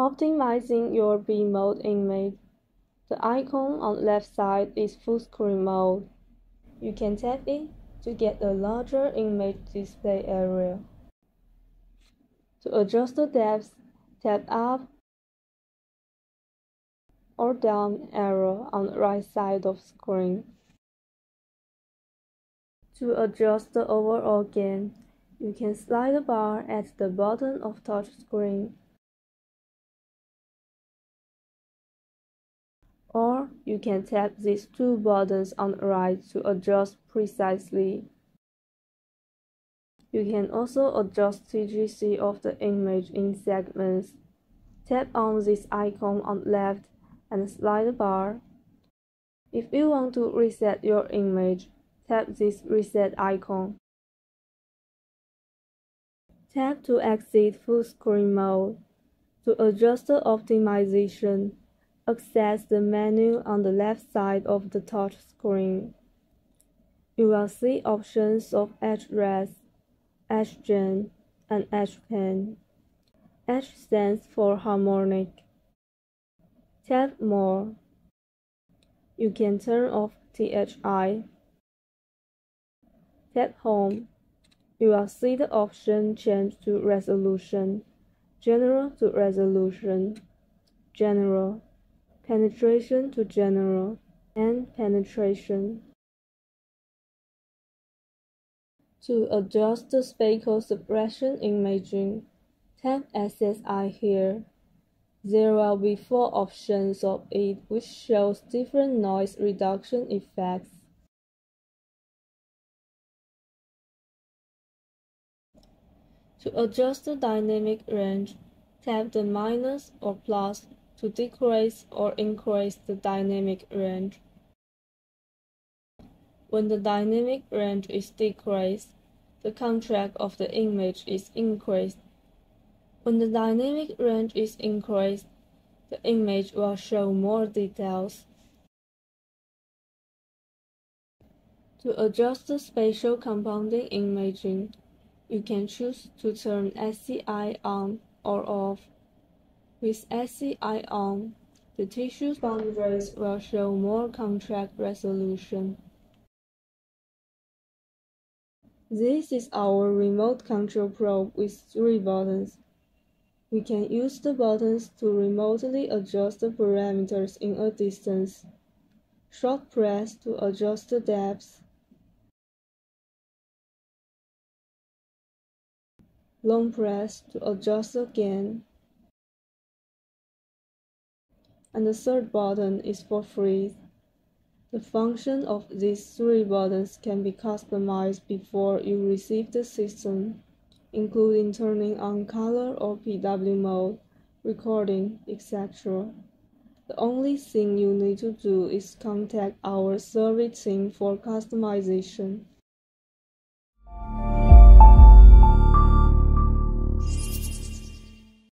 Optimizing your B mode image. The icon on the left side is full screen mode. You can tap it to get a larger image display area. To adjust the depth, tap up or down arrow on the right side of the screen. To adjust the overall gain, you can slide the bar at the bottom of touch screen. Or you can tap these two buttons on the right to adjust precisely. You can also adjust TGC of the image in segments. Tap on this icon on the left and slide the bar. If you want to reset your image, tap this reset icon. Tap to exit full screen mode. To adjust the optimization, access the menu on the left side of the touch screen. You will see options of Edge Rest, Edge Gen, and Edge Pen. Edge stands for harmonic. Tap More. You can turn off THI. Tap Home. You will see the option change to resolution, general to resolution, general, penetration to general, and penetration. To adjust the speckle suppression imaging, tap SSI here. There will be 4 options of it which shows different noise reduction effects. To adjust the dynamic range, tap the minus or plus to decrease or increase the dynamic range. When the dynamic range is decreased, the contrast of the image is increased. When the dynamic range is increased, the image will show more details. To adjust the spatial compounding imaging, you can choose to turn SCI on or off. With SCI on, the tissue boundaries will show more contrast resolution. This is our remote control probe with 3 buttons. We can use the buttons to remotely adjust the parameters in a distance. Short press to adjust the depth. Long press to adjust the gain. And the third button is for freeze. The function of these 3 buttons can be customized before you receive the system, including turning on color or PW mode, recording, etc. The only thing you need to do is contact our service team for customization.